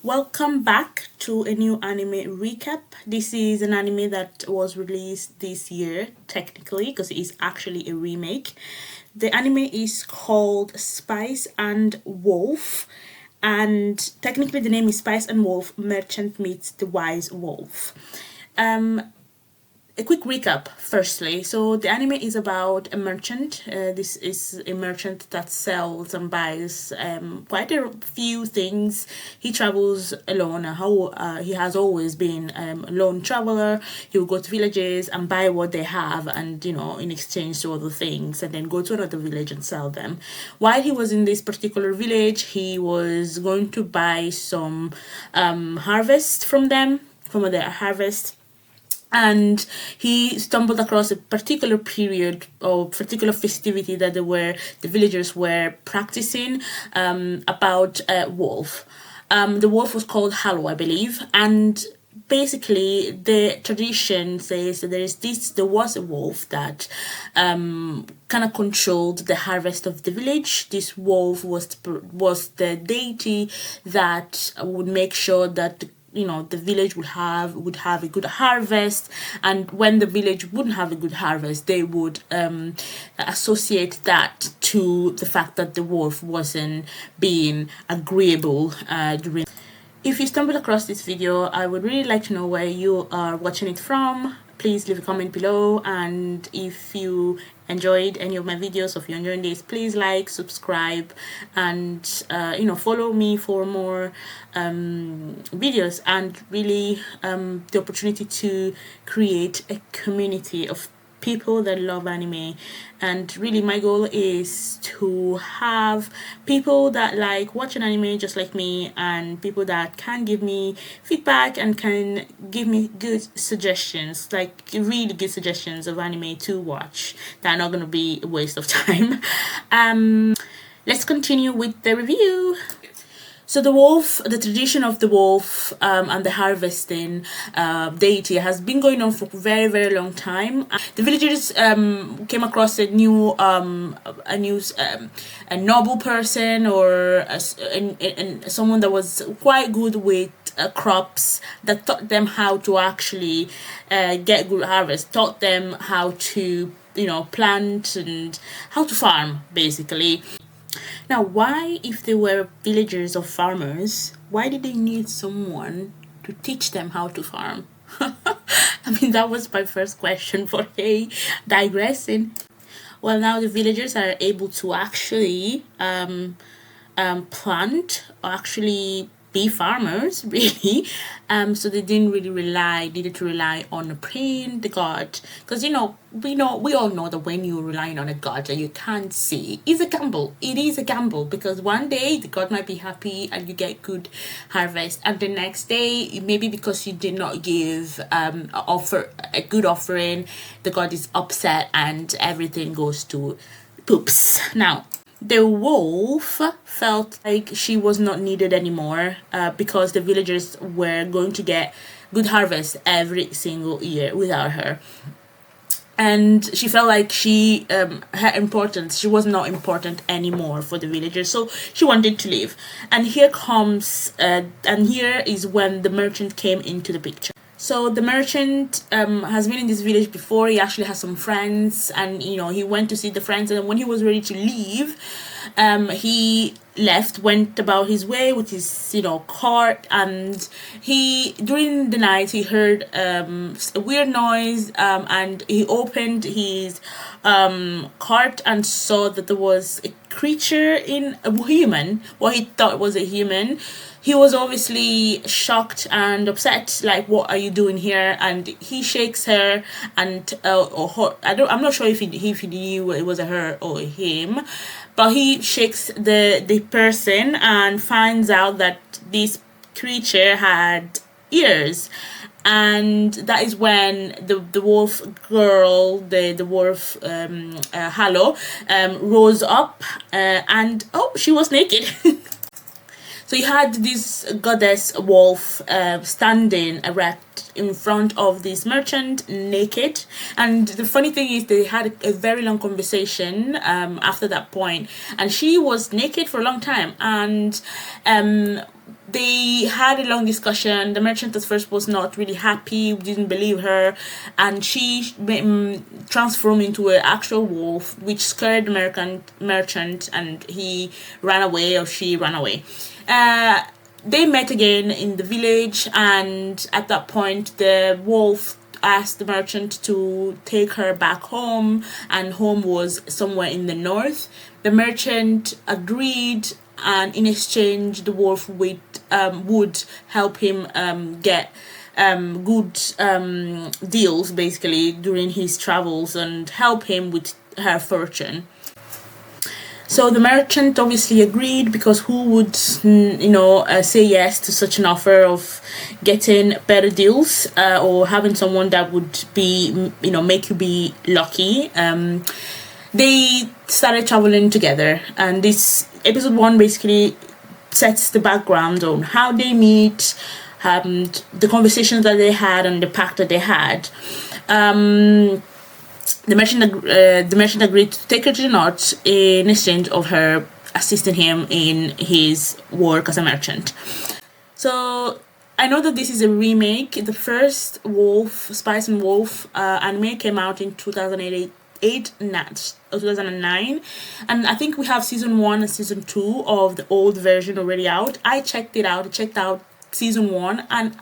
Welcome back to a new anime recap. This is an anime that was released this year, technically, because it is actually a remake. The anime is called Spice and Wolf, and technically the name is Spice and Wolf Merchant Meets the Wise Wolf. A quick recap firstly. So the anime is about a merchant. This is a merchant that sells and buys quite a few things. He travels alone. He has always been a lone traveler. He will go to villages and buy what they have, and in exchange to other things, and then go to another village and sell them. While he was in this particular village, he was going to buy some harvest from them, from their harvest, and he stumbled across a particular period or particular festivity that the villagers were practicing about a wolf. The wolf was called Hallow, I believe, and basically the tradition says that there was a wolf that kind of controlled the harvest of the village. This wolf was the deity that would make sure that the village would have a good harvest, and when the village wouldn't have a good harvest, they would associate that to the fact that the wolf wasn't being agreeable during. If you stumbled across this video, I would really like to know where you are watching it from. Please leave a comment below, and if you enjoyed any of my videos, or if you're enjoying this, please like, subscribe, and follow me for more videos, and really the opportunity to create a community of people that love anime. And really my goal is to have people that like watching anime just like me, and people that can give me feedback and can give me good suggestions, like really good suggestions of anime to watch that are not going to be a waste of time. Let's continue with the review. So the tradition of the wolf and the harvesting deity has been going on for a very, very long time. The villagers came across a noble person, or someone that was quite good with crops, that taught them how to actually get good harvest, taught them how to plant and how to farm, basically. Now, why, if they were villagers or farmers, why did they need someone to teach them how to farm? I mean, that was my first question, for digressing. Well, now the villagers are able to actually plant, or actually be farmers, really. So they needed to rely on praying the god, because we all know that when you're relying on a god that you can't see, it's a gamble. It is a gamble, because one day the god might be happy and you get good harvest, and the next day, maybe because you did not give a good offering, the god is upset and everything goes to poops. Now, the wolf felt like she was not needed anymore, because the villagers were going to get good harvest every single year without her. And she felt like her importance, she was not important anymore for the villagers, so she wanted to leave. And here is when the merchant came into the picture. So the merchant has been in this village before. He actually has some friends, and he went to see the friends, and when he was ready to leave, he went about his way with his cart, and during the night he heard a weird noise, and he opened his cart and saw that there was a creature, in a human, what he thought was a human. He was obviously shocked and upset, like, what are you doing here? And he shakes her, and I'm not sure if he knew it was a her or a him, but he shakes the person and finds out that this creature had ears. And that is when the wolf girl, the wolf Hallow, rose up, and she was naked. So you had this goddess wolf standing erect in front of this merchant, naked. And the funny thing is, they had a very long conversation after that point, and she was naked for a long time. And they had a long discussion. The merchant at first was not really happy, didn't believe her, and she transformed into an actual wolf, which scared the American merchant, and he ran away, or she ran away. They met again in the village, and at that point the wolf asked the merchant to take her back home, and home was somewhere in the north. The merchant agreed, and in exchange the wolf would help him get good deals basically during his travels, and help him with her fortune. So the merchant obviously agreed, because who would, say yes to such an offer of getting better deals, or having someone that would be, make you be lucky. They started traveling together, and this episode 1 basically sets the background on how they meet, the conversations that they had, and the pact that they had. The merchant agreed to take her to the north in exchange of her assisting him in his work as a merchant. So I know that this is a remake. The first Spice and Wolf anime came out in 2008. 2009, and I think we have season 1 and season 2 of the old version already out. I checked out season 1, and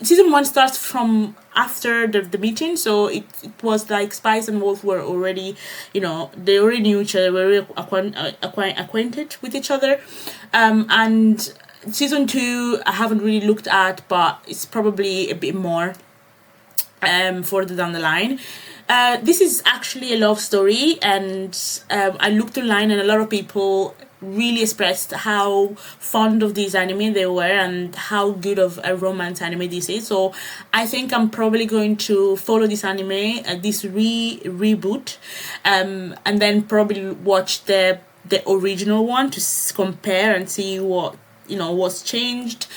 season 1 starts from after the meeting, so it was like Spice and Wolf were already, they already knew each other, were acquainted with each other, and season 2 I haven't really looked at, but it's probably a bit more further down the line. This is actually a love story, and I looked online, and a lot of people really expressed how fond of this anime they were, and how good of a romance anime this is. So I think I'm probably going to follow this anime, this reboot, and then probably watch the original one to compare and see what what's changed.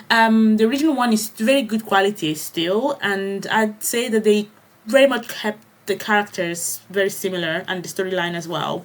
The original one is very good quality still, and I'd say that they very much kept the characters very similar, and the storyline as well.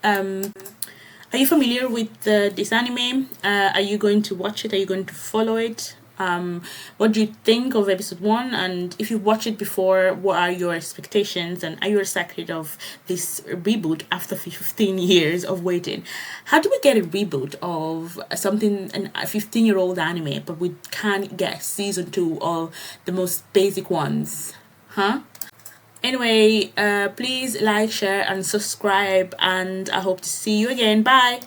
Are you familiar with this anime? Are you going to watch it? Are you going to follow it? What do you think of episode 1? And if you've watched it before, what are your expectations? And are you excited of this reboot after 15 years of waiting? How do we get a reboot of something, a 15-year-old anime, but we can't get season 2 or the most basic ones? Huh? Anyway, please like, share, and subscribe, and I hope to see you again. Bye!